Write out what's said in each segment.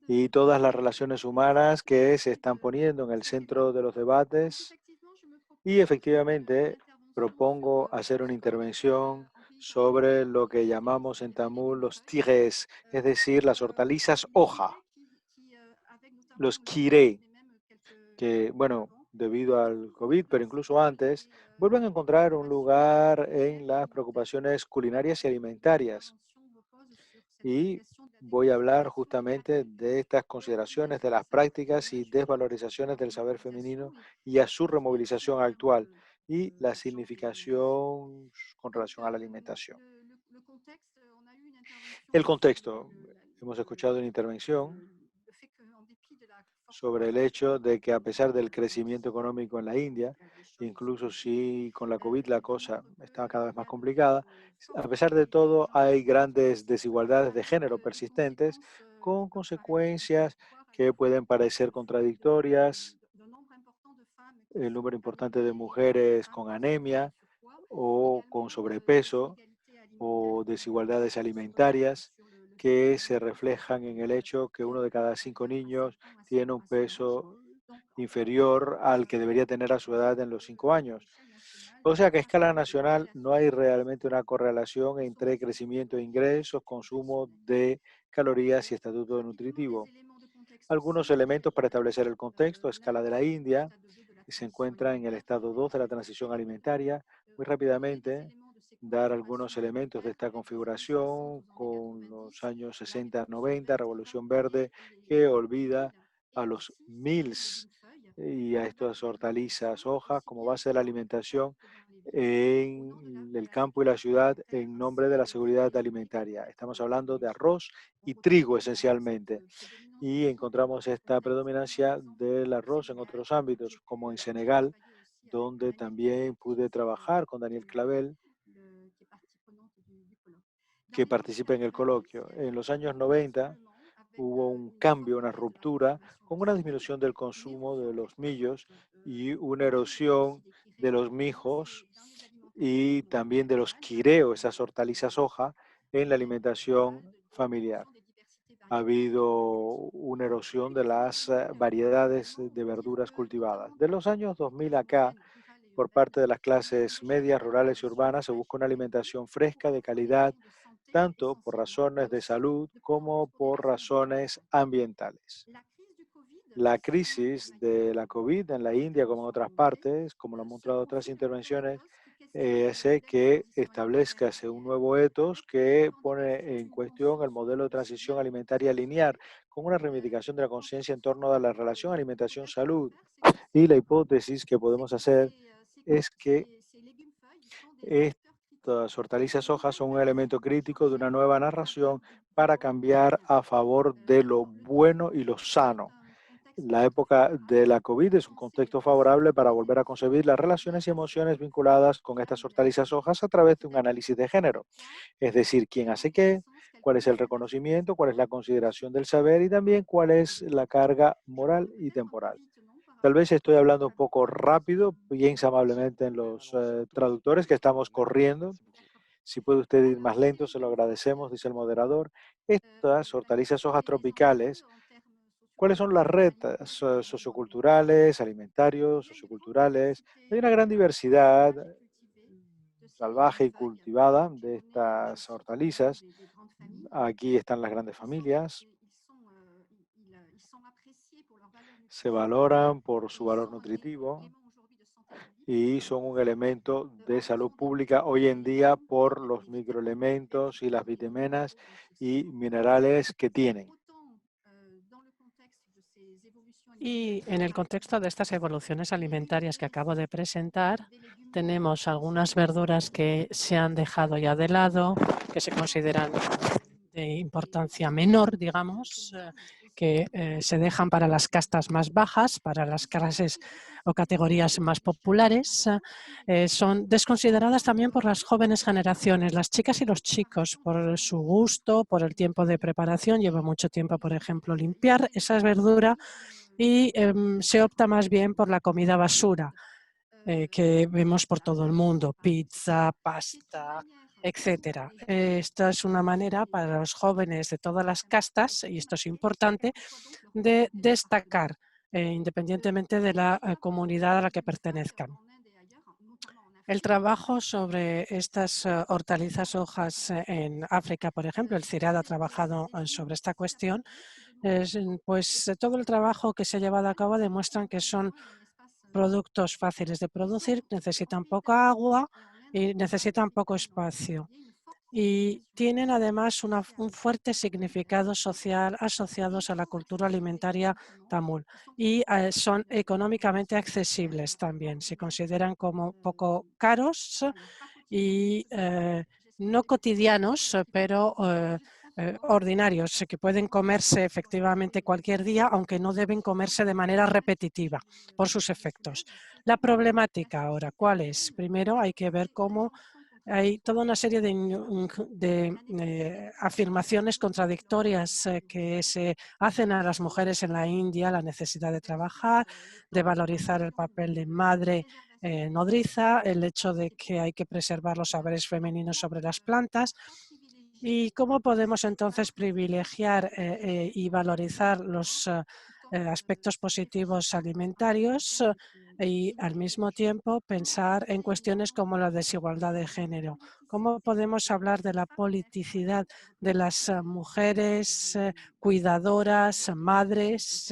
y todas las relaciones humanas que se están poniendo en el centro de los debates. Y efectivamente propongo hacer una intervención sobre lo que llamamos en tamul los tires, es decir, las hortalizas hoja, los kiré, que, bueno, debido al COVID, pero incluso antes, vuelven a encontrar un lugar en las preocupaciones culinarias y alimentarias. Y voy a hablar justamente de estas consideraciones, de las prácticas y desvalorizaciones del saber femenino y a su removilización actual y la significación con relación a la alimentación. El contexto. Hemos escuchado una intervención sobre el hecho de que a pesar del crecimiento económico en la India, incluso si con la COVID la cosa está cada vez más complicada, a pesar de todo hay grandes desigualdades de género persistentes con consecuencias que pueden parecer contradictorias, el número importante de mujeres con anemia o con sobrepeso o desigualdades alimentarias que se reflejan en el hecho que uno de cada 5 niños tiene un peso inferior al que debería tener a su edad en los 5 años. O sea que a escala nacional no hay realmente una correlación entre crecimiento de ingresos, consumo de calorías y estatuto nutritivo. Algunos elementos para establecer el contexto a escala de la India, que se encuentra en el estado 2 de la transición alimentaria. Muy rápidamente, dar algunos elementos de esta configuración con los años 60-90, Revolución Verde, que olvida a los meals y a estas hortalizas, hojas, como base de la alimentación en el campo y la ciudad en nombre de la seguridad alimentaria. Estamos hablando de arroz y trigo esencialmente y encontramos esta predominancia del arroz en otros ámbitos, como en Senegal, donde también pude trabajar con Daniel Clavel, que participa en el coloquio. En los años 90 hubo un cambio, una ruptura, con una disminución del consumo de los millos y una erosión de los mijos y también de los quireos, esas hortalizas hoja, en la alimentación familiar. Ha habido una erosión de las variedades de verduras cultivadas. De los años 2000 acá, por parte de las clases medias, rurales y urbanas, se busca una alimentación fresca, de calidad, tanto por razones de salud como por razones ambientales. La crisis de la COVID en la India, como en otras partes, como lo han mostrado otras intervenciones, hace que establezca un nuevo etos que pone en cuestión el modelo de transición alimentaria lineal, con una reivindicación de la conciencia en torno a la relación alimentación-salud. Y la hipótesis que podemos hacer es que estas hortalizas hojas son un elemento crítico de una nueva narración para cambiar a favor de lo bueno y lo sano. La época de la COVID es un contexto favorable para volver a concebir las relaciones y emociones vinculadas con estas hortalizas hojas a través de un análisis de género. Es decir, quién hace qué, cuál es el reconocimiento, cuál es la consideración del saber y también cuál es la carga moral y temporal. Tal vez estoy hablando un poco rápido, piensa amablemente en los traductores que estamos corriendo. Si puede usted ir más lento, se lo agradecemos, dice el moderador. Estas hortalizas hojas tropicales, ¿cuáles son las retas socioculturales, alimentarios, socioculturales? Hay una gran diversidad salvaje y cultivada de estas hortalizas. Aquí están las grandes familias. Se valoran por su valor nutritivo y son un elemento de salud pública hoy en día por los microelementos y las vitaminas y minerales que tienen. Y en el contexto de estas evoluciones alimentarias que acabo de presentar, tenemos algunas verduras que se han dejado ya de lado, que se consideran de importancia menor, digamos, que se dejan para las castas más bajas, para las clases o categorías más populares. Son desconsideradas también por las jóvenes generaciones, las chicas y los chicos, por su gusto, por el tiempo de preparación. Lleva mucho tiempo, por ejemplo, limpiar esa verdura y se opta más bien por la comida basura que vemos por todo el mundo, pizza, pasta, etcétera. Esta es una manera para los jóvenes de todas las castas, y esto es importante, de destacar independientemente de la comunidad a la que pertenezcan. El trabajo sobre estas hortalizas hojas en África, por ejemplo, el CIRAD ha trabajado sobre esta cuestión, pues todo el trabajo que se ha llevado a cabo demuestran que son productos fáciles de producir, necesitan poca agua y necesitan poco espacio. Y tienen además un fuerte significado social asociados a la cultura alimentaria tamul y son económicamente accesibles también. Se consideran como poco caros y no cotidianos, pero ordinarios, que pueden comerse efectivamente cualquier día, aunque no deben comerse de manera repetitiva por sus efectos. La problemática ahora, ¿cuál es? Primero hay que ver cómo hay toda una serie de afirmaciones contradictorias que se hacen a las mujeres en la India, la necesidad de trabajar, de valorizar el papel de madre nodriza, el hecho de que hay que preservar los saberes femeninos sobre las plantas. ¿Y cómo podemos entonces privilegiar y valorizar los aspectos positivos alimentarios y al mismo tiempo pensar en cuestiones como la desigualdad de género? ¿Cómo podemos hablar de la politicidad de las mujeres cuidadoras, madres?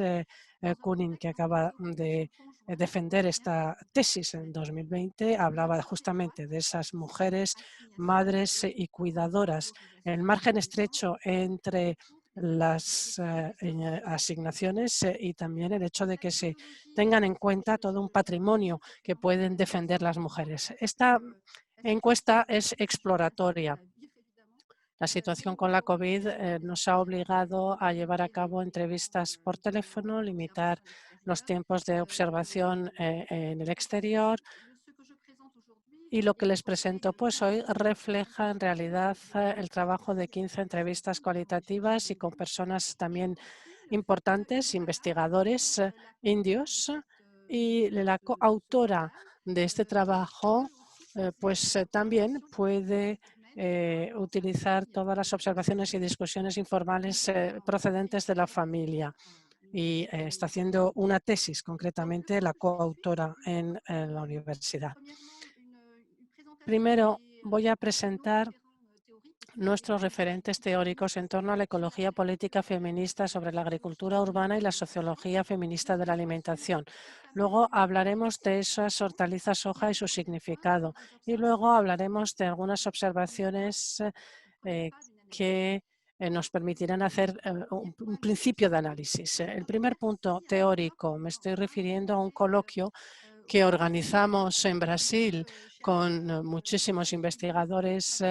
Kunin, que acaba de defender esta tesis en 2020, hablaba justamente de esas mujeres, madres y cuidadoras. El margen estrecho entre las asignaciones y también el hecho de que se tengan en cuenta todo un patrimonio que pueden defender las mujeres. Esta encuesta es exploratoria. La situación con la COVID nos ha obligado a llevar a cabo entrevistas por teléfono, limitar los tiempos de observación en el exterior, y lo que les presento pues hoy refleja en realidad el trabajo de 15 entrevistas cualitativas y con personas también importantes, investigadores indios, y la coautora de este trabajo pues también puede utilizar todas las observaciones y discusiones informales procedentes de la familia. Y está haciendo una tesis, concretamente la coautora en la universidad. Primero voy a presentar nuestros referentes teóricos en torno a la ecología política feminista sobre la agricultura urbana y la sociología feminista de la alimentación. Luego hablaremos de esas hortalizas hoja y su significado. Y luego hablaremos de algunas observaciones que nos permitirán hacer un principio de análisis. El primer punto teórico, me estoy refiriendo a un coloquio que organizamos en Brasil con muchísimos investigadores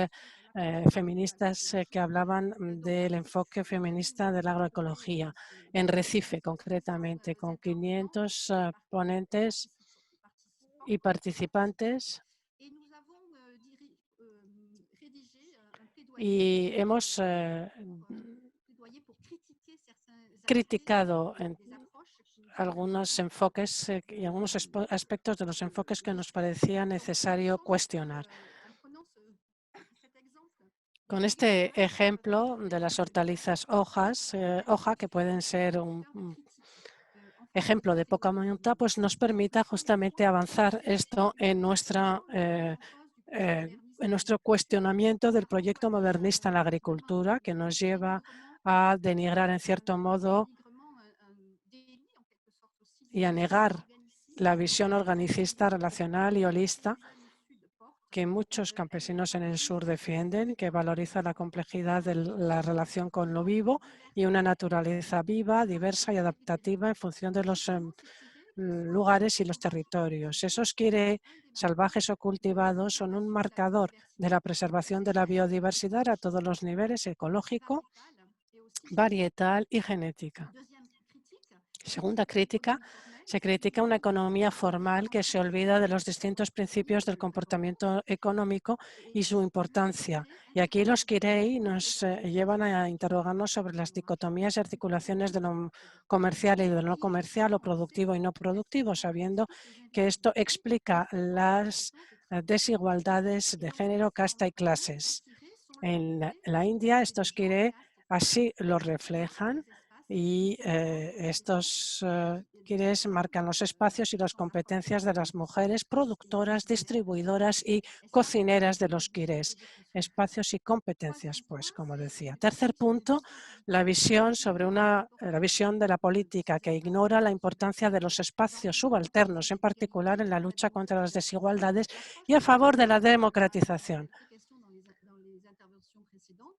feministas que hablaban del enfoque feminista de la agroecología, en Recife concretamente, con 500 ponentes y participantes. Y hemos criticado algunos enfoques y algunos aspectos de los enfoques que nos parecía necesario cuestionar. Con este ejemplo de las hortalizas hoja, que pueden ser un ejemplo de poca monta, pues nos permita justamente avanzar esto en nuestro cuestionamiento del proyecto modernista en la agricultura, que nos lleva a denigrar en cierto modo y a negar la visión organicista, relacional y holista que muchos campesinos en el sur defienden, que valoriza la complejidad de la relación con lo vivo y una naturaleza viva, diversa y adaptativa en función de los lugares y los territorios. Esos quiere salvajes o cultivados son un marcador de la preservación de la biodiversidad a todos los niveles: ecológico, varietal y genética. Segunda crítica, se critica una economía formal que se olvida de los distintos principios del comportamiento económico y su importancia. Y aquí los Kirei nos llevan a interrogarnos sobre las dicotomías y articulaciones de lo comercial y de lo no comercial, o productivo y no productivo, sabiendo que esto explica las desigualdades de género, casta y clases. En la India, estos kiré así lo reflejan y estos kirés marcan los espacios y las competencias de las mujeres productoras, distribuidoras y cocineras de los kirés. Espacios y competencias, pues, como decía. Tercer punto, la visión la visión de la política que ignora la importancia de los espacios subalternos, en particular en la lucha contra las desigualdades y a favor de la democratización.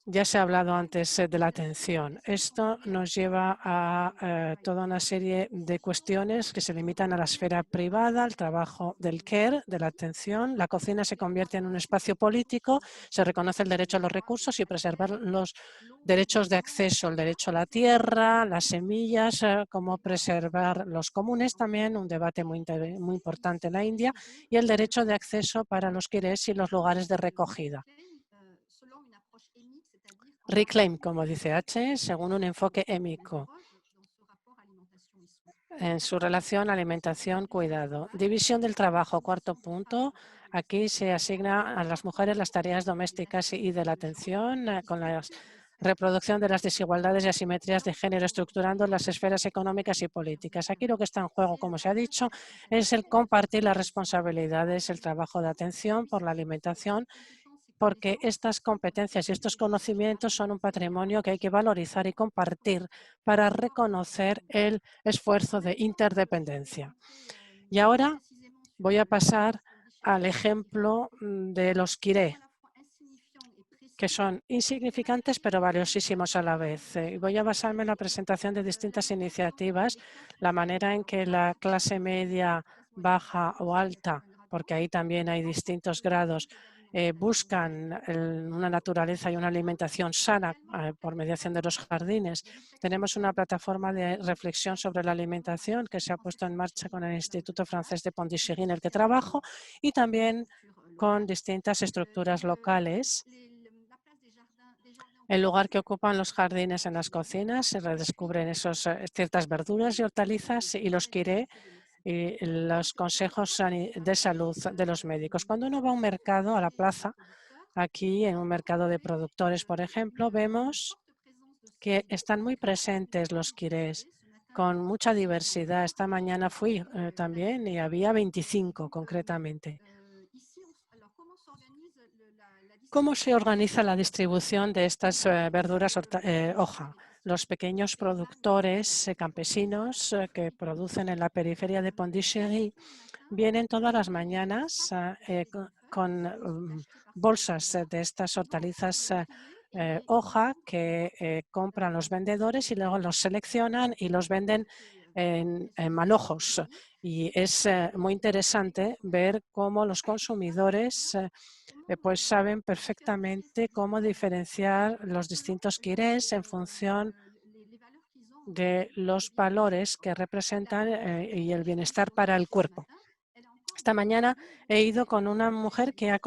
Ya se ha hablado antes de la atención. Esto nos lleva a toda una serie de cuestiones que se limitan a la esfera privada, al trabajo del care, de la atención. La cocina se convierte en un espacio político, se reconoce el derecho a los recursos y preservar los derechos de acceso, el derecho a la tierra, las semillas, cómo preservar los comunes, también un debate muy importante en la India, y el derecho de acceso para los kirés y los lugares de recogida. Reclaim, como dice H, según un enfoque émico en su relación alimentación-cuidado. División del trabajo, cuarto punto. Aquí se asigna a las mujeres las tareas domésticas y de la atención con la reproducción de las desigualdades y asimetrías de género, estructurando las esferas económicas y políticas. Aquí lo que está en juego, como se ha dicho, es el compartir las responsabilidades, el trabajo de atención por la alimentación, porque estas competencias y estos conocimientos son un patrimonio que hay que valorizar y compartir para reconocer el esfuerzo de interdependencia. Y ahora voy a pasar al ejemplo de los kiré, que son insignificantes pero valiosísimos a la vez. Voy a basarme en la presentación de distintas iniciativas, la manera en que la clase media, baja o alta, porque ahí también hay distintos grados, buscan una naturaleza y una alimentación sana por mediación de los jardines. Tenemos una plataforma de reflexión sobre la alimentación que se ha puesto en marcha con el Instituto Francés de Pondichéry, en el que trabajo, y también con distintas estructuras locales. El lugar que ocupan los jardines en las cocinas, se redescubren ciertas verduras y hortalizas y los kiré y los consejos de salud de los médicos. Cuando uno va a un mercado, a la plaza, aquí en un mercado de productores, por ejemplo, vemos que están muy presentes los kirés con mucha diversidad. Esta mañana fui también y había 25 concretamente. ¿Cómo se organiza la distribución de estas verduras hoja? Los pequeños productores campesinos que producen en la periferia de Pondichéry vienen todas las mañanas con bolsas de estas hortalizas hoja que compran los vendedores y luego los seleccionan y los venden en manojos. Y es muy interesante ver cómo los consumidores pues saben perfectamente cómo diferenciar los distintos kirés en función de los valores que representan y el bienestar para el cuerpo. Esta mañana he ido con una mujer que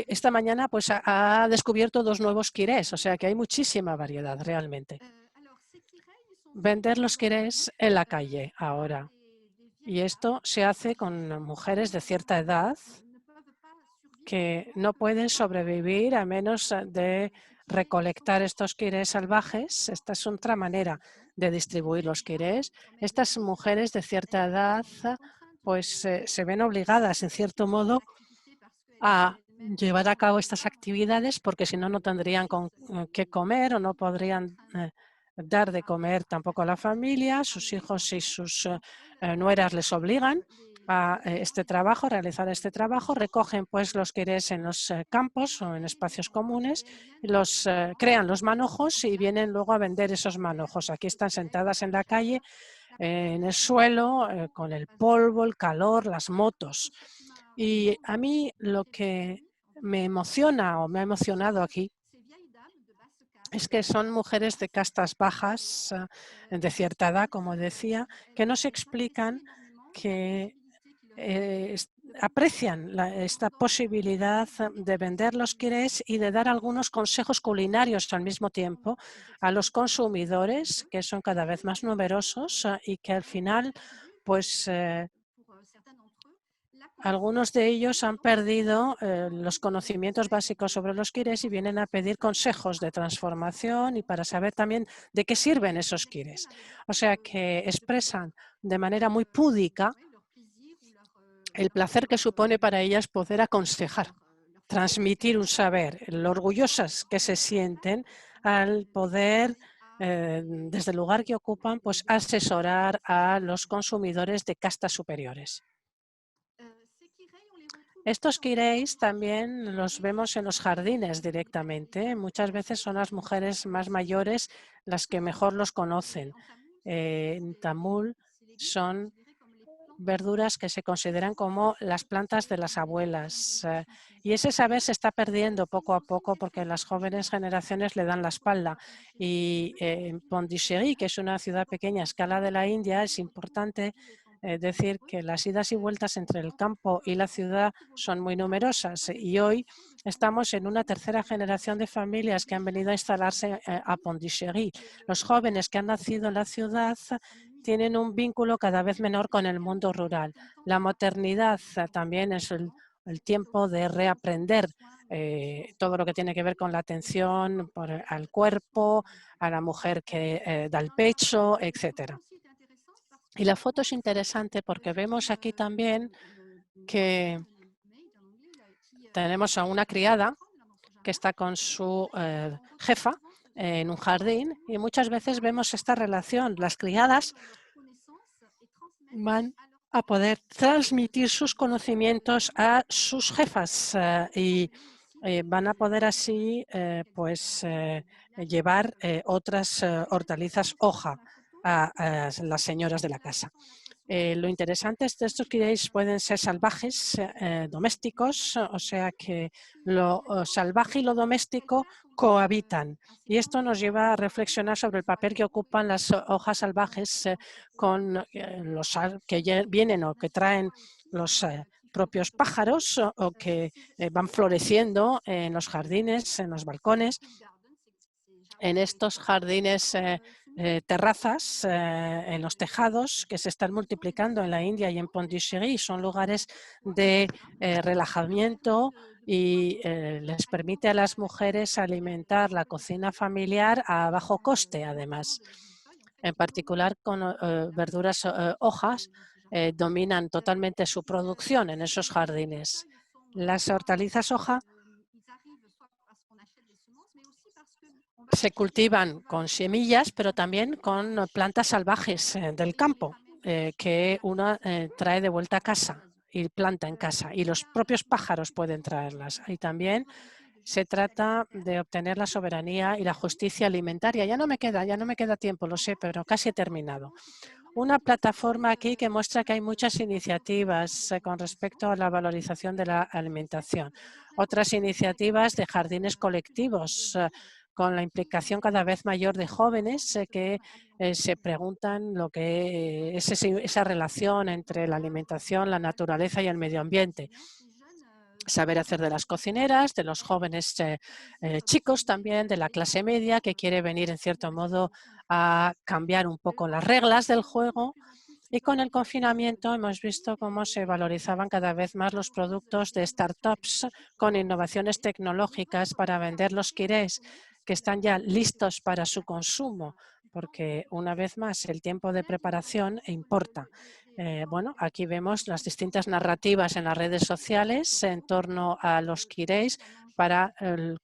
esta mañana pues ha descubierto 2 nuevos kirés, o sea que hay muchísima variedad realmente. Vender los kirés en la calle ahora. Y esto se hace con mujeres de cierta edad que no pueden sobrevivir a menos de recolectar estos kirés salvajes. Esta es otra manera de distribuir los kirés. Estas mujeres de cierta edad pues se ven obligadas, en cierto modo, a llevar a cabo estas actividades porque si no, no tendrían qué comer o no podrían dar de comer tampoco a la familia. Sus hijos y sus nueras les obligan a este trabajo, realizar este trabajo. Recogen pues los kirés en los campos o en espacios comunes, crean los manojos y vienen luego a vender esos manojos. Aquí están sentadas en la calle, en el suelo, con el polvo, el calor, las motos. Y a mí lo que me emociona o me ha emocionado aquí es que son mujeres de castas bajas, de cierta edad, como decía, que nos explican que aprecian esta posibilidad de vender los kirés y de dar algunos consejos culinarios al mismo tiempo a los consumidores, que son cada vez más numerosos y que al final pues algunos de ellos han perdido los conocimientos básicos sobre los kires y vienen a pedir consejos de transformación y para saber también de qué sirven esos kires. O sea que expresan de manera muy púdica el placer que supone para ellas poder aconsejar, transmitir un saber, lo orgullosas que se sienten al poder, desde el lugar que ocupan, pues asesorar a los consumidores de castas superiores. Estos kireis también los vemos en los jardines directamente. Muchas veces son las mujeres más mayores las que mejor los conocen. En Tamul son verduras que se consideran como las plantas de las abuelas. Y ese saber se está perdiendo poco a poco porque las jóvenes generaciones le dan la espalda. Y en Pondichéry, que es una ciudad pequeña a escala de la India, es importante decir que las idas y vueltas entre el campo y la ciudad son muy numerosas. Y hoy estamos en una tercera generación de familias que han venido a instalarse a Pondichéry. Los jóvenes que han nacido en la ciudad tienen un vínculo cada vez menor con el mundo rural. La maternidad también es el tiempo de reaprender todo lo que tiene que ver con la atención al cuerpo, a la mujer que da el pecho, etcétera. Y la foto es interesante porque vemos aquí también que tenemos a una criada que está con su jefa en un jardín y muchas veces vemos esta relación. Las criadas van a poder transmitir sus conocimientos a sus jefas y van a poder así llevar otras hortalizas hoja a las señoras de la casa. Lo interesante es que estos kireis pueden ser salvajes, domésticos, o sea que lo salvaje y lo doméstico cohabitan. Y esto nos lleva a reflexionar sobre el papel que ocupan las hojas salvajes con los que vienen o que traen los propios pájaros o que van floreciendo en los jardines, en los balcones. En estos jardines, terrazas, en los tejados que se están multiplicando en la India y en Pondichéry, son lugares de relajamiento y les permite a las mujeres alimentar la cocina familiar a bajo coste, además. En particular con verduras hojas, dominan totalmente su producción en esos jardines. Las hortalizas hoja se cultivan con semillas, pero también con plantas salvajes del campo que uno trae de vuelta a casa y planta en casa. Y los propios pájaros pueden traerlas. Y también se trata de obtener la soberanía y la justicia alimentaria. Ya no me queda tiempo, lo sé, pero casi he terminado. Una plataforma aquí que muestra que hay muchas iniciativas con respecto a la valorización de la alimentación. Otras iniciativas de jardines colectivos con la implicación cada vez mayor de jóvenes que se preguntan lo que es esa relación entre la alimentación, la naturaleza y el medio ambiente. Saber hacer de las cocineras, de los jóvenes chicos también, de la clase media que quiere venir en cierto modo a cambiar un poco las reglas del juego. Y con el confinamiento hemos visto cómo se valorizaban cada vez más los productos de startups con innovaciones tecnológicas para vender los kirés que están ya listos para su consumo, porque una vez más el tiempo de preparación importa. Bueno, aquí vemos las distintas narrativas en las redes sociales en torno a los kireis para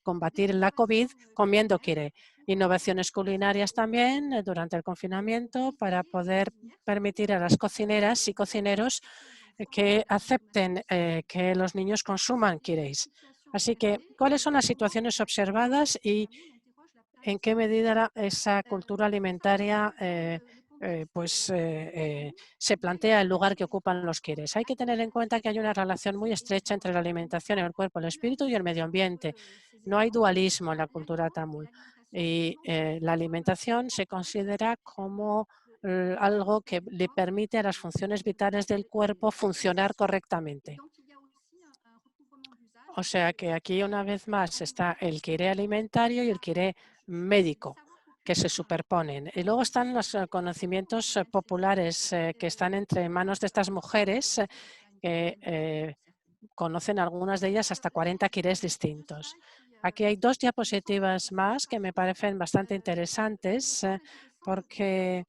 combatir la COVID comiendo kiré. Innovaciones culinarias también durante el confinamiento para poder permitir a las cocineras y cocineros que acepten que los niños consuman kireis. Así que, ¿cuáles son las situaciones observadas y en qué medida esa cultura alimentaria se plantea el lugar que ocupan los kireis? Hay que tener en cuenta que hay una relación muy estrecha entre la alimentación, el cuerpo, el espíritu y el medio ambiente. No hay dualismo en la cultura tamul. Y la alimentación se considera como algo que le permite a las funciones vitales del cuerpo funcionar correctamente. O sea que aquí una vez más está el kiré alimentario y el kiré médico que se superponen. Y luego están los conocimientos populares que están entre manos de estas mujeres que conocen algunas de ellas hasta 40 quirés distintos. Aquí hay 2 diapositivas más que me parecen bastante interesantes porque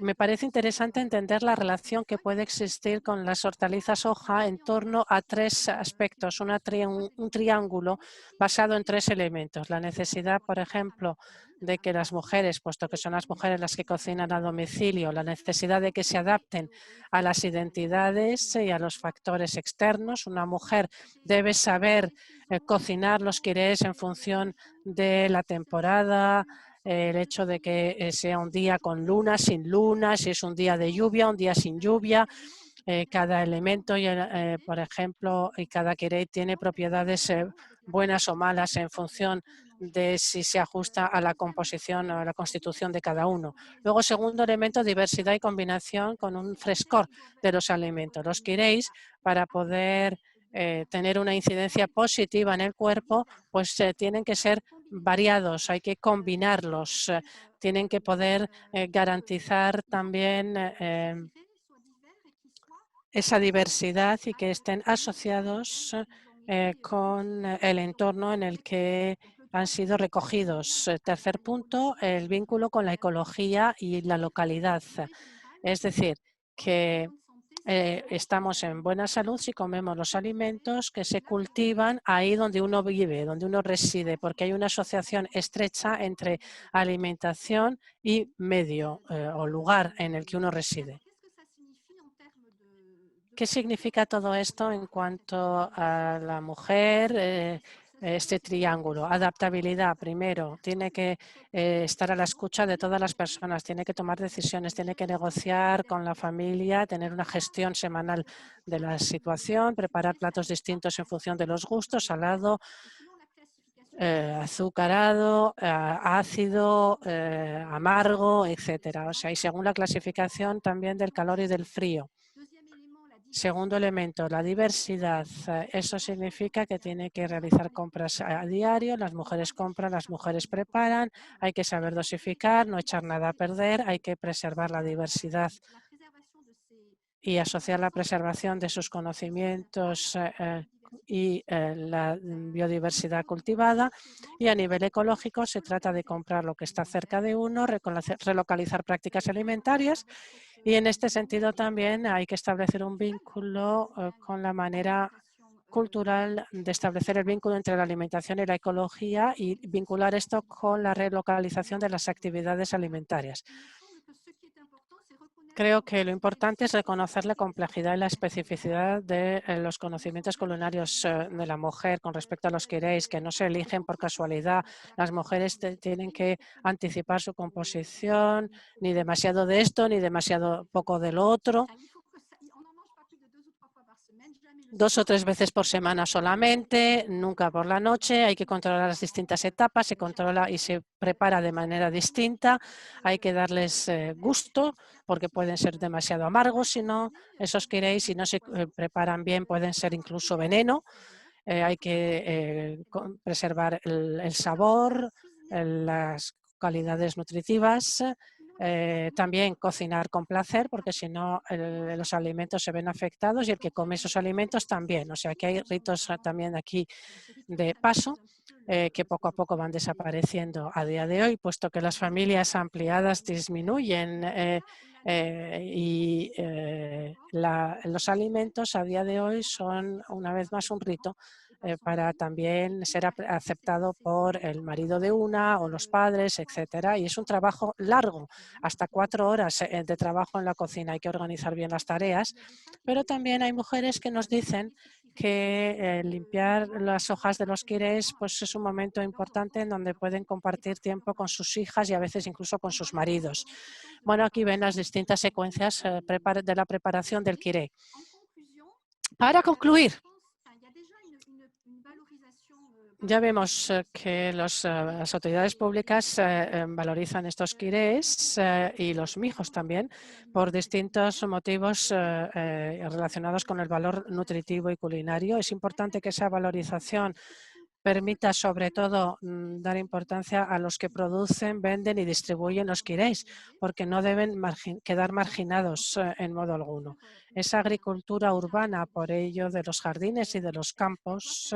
me parece interesante entender la relación que puede existir con las hortalizas hoja en torno a 3 aspectos, un triángulo basado en 3 elementos. La necesidad, por ejemplo, de que las mujeres, puesto que son las mujeres las que cocinan a domicilio, la necesidad de que se adapten a las identidades y a los factores externos. Una mujer debe saber cocinar los quirés en función de la temporada, el hecho de que sea un día con luna, sin luna, si es un día de lluvia, un día sin lluvia. Cada elemento, por ejemplo, y cada quiré tiene propiedades buenas o malas en función de si se ajusta a la composición o a la constitución de cada uno. Luego, segundo elemento, diversidad y combinación con un frescor de los alimentos. Los quiréis, para poder tener una incidencia positiva en el cuerpo, pues tienen que ser variados, hay que combinarlos, tienen que poder garantizar también esa diversidad y que estén asociados con el entorno en el que han sido recogidos. Tercer punto, el vínculo con la ecología y la localidad. Es decir, que estamos en buena salud si comemos los alimentos que se cultivan ahí donde uno vive, donde uno reside, porque hay una asociación estrecha entre alimentación y medio o lugar en el que uno reside. ¿Qué significa todo esto en cuanto a la mujer? Este triángulo, adaptabilidad, primero, tiene que estar a la escucha de todas las personas, tiene que tomar decisiones, tiene que negociar con la familia, tener una gestión semanal de la situación, preparar platos distintos en función de los gustos, salado, azucarado, ácido, amargo, etcétera. O sea, y según la clasificación también del calor y del frío. Segundo elemento, la diversidad. Eso significa que tiene que realizar compras a diario, las mujeres compran, las mujeres preparan, hay que saber dosificar, no echar nada a perder, hay que preservar la diversidad y asociar la preservación de sus conocimientos y la biodiversidad cultivada. Y a nivel ecológico se trata de comprar lo que está cerca de uno, relocalizar prácticas alimentarias. Y en este sentido también hay que establecer un vínculo con la manera cultural de establecer el vínculo entre la alimentación y la ecología y vincular esto con la relocalización de las actividades alimentarias. Creo que lo importante es reconocer la complejidad y la especificidad de los conocimientos culinarios de la mujer con respecto a los quiréis, que no se eligen por casualidad. Las mujeres tienen que anticipar su composición, ni demasiado de esto, ni demasiado poco del otro. 2 o 3 veces por semana solamente, nunca por la noche. Hay que controlar las distintas etapas, se controla y se prepara de manera distinta. Hay que darles gusto, porque pueden ser demasiado amargos si no, esos queréis, si no se preparan bien, pueden ser incluso veneno. Hay que preservar el sabor, las calidades nutritivas. También cocinar con placer, porque si no los alimentos se ven afectados y el que come esos alimentos también. O sea que hay ritos también aquí de paso que poco a poco van desapareciendo a día de hoy, puesto que las familias ampliadas disminuyen y los alimentos a día de hoy son una vez más un rito para también ser aceptado por el marido de una o los padres, etcétera. Y es un trabajo largo, hasta 4 horas de trabajo en la cocina. Hay que organizar bien las tareas, pero también hay mujeres que nos dicen que limpiar las hojas de los quirés pues es un momento importante en donde pueden compartir tiempo con sus hijas y a veces incluso con sus maridos. Bueno, aquí ven las distintas secuencias de la preparación del quiré. Para concluir, ya vemos que las autoridades públicas valorizan estos quirés y los mijos también por distintos motivos relacionados con el valor nutritivo y culinario. Es importante que esa valorización permita sobre todo dar importancia a los que producen, venden y distribuyen los quiréis, porque no deben quedar marginados en modo alguno. Esa agricultura urbana, por ello de los jardines y de los campos,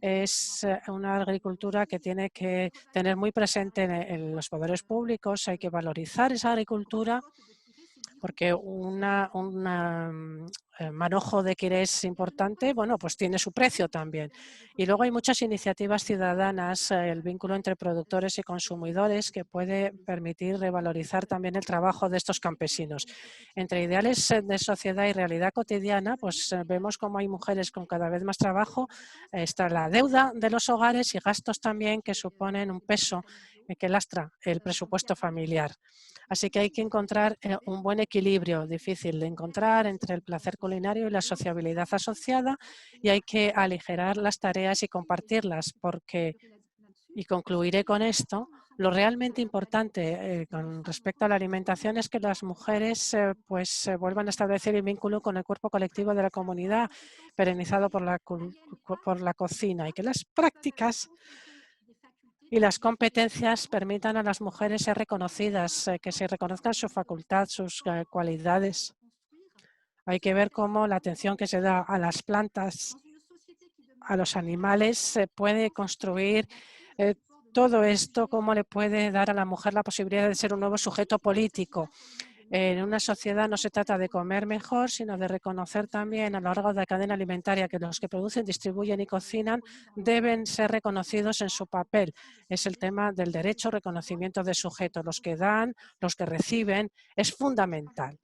es una agricultura que tiene que tener muy presente en los poderes públicos. Hay que valorizar esa agricultura porque un manojo de querés importante, bueno, pues tiene su precio también. Y luego hay muchas iniciativas ciudadanas, el vínculo entre productores y consumidores que puede permitir revalorizar también el trabajo de estos campesinos. Entre ideales de sociedad y realidad cotidiana, pues vemos cómo hay mujeres con cada vez más trabajo, está la deuda de los hogares y gastos también que suponen un peso que lastra el presupuesto familiar. Así que hay que encontrar un buen equilibrio, difícil de encontrar, entre el placer culinario y la sociabilidad asociada, y hay que aligerar las tareas y compartirlas, porque, y concluiré con esto, lo realmente importante con respecto a la alimentación es que las mujeres vuelvan a establecer el vínculo con el cuerpo colectivo de la comunidad, perenizado por la cocina, y que las prácticas y las competencias permitan a las mujeres ser reconocidas, que se reconozcan su facultad, sus cualidades. Hay que ver cómo la atención que se da a las plantas, a los animales, se puede construir todo esto, cómo le puede dar a la mujer la posibilidad de ser un nuevo sujeto político. En una sociedad no se trata de comer mejor, sino de reconocer también a lo largo de la cadena alimentaria que los que producen, distribuyen y cocinan deben ser reconocidos en su papel. Es el tema del derecho, reconocimiento de sujeto. Los que dan, los que reciben, es fundamental.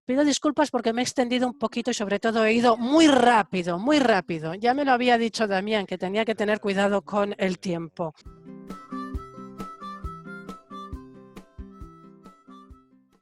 Pido disculpas porque me he extendido un poquito y sobre todo he ido muy rápido, muy rápido. Ya me lo había dicho Damián, que tenía que tener cuidado con el tiempo.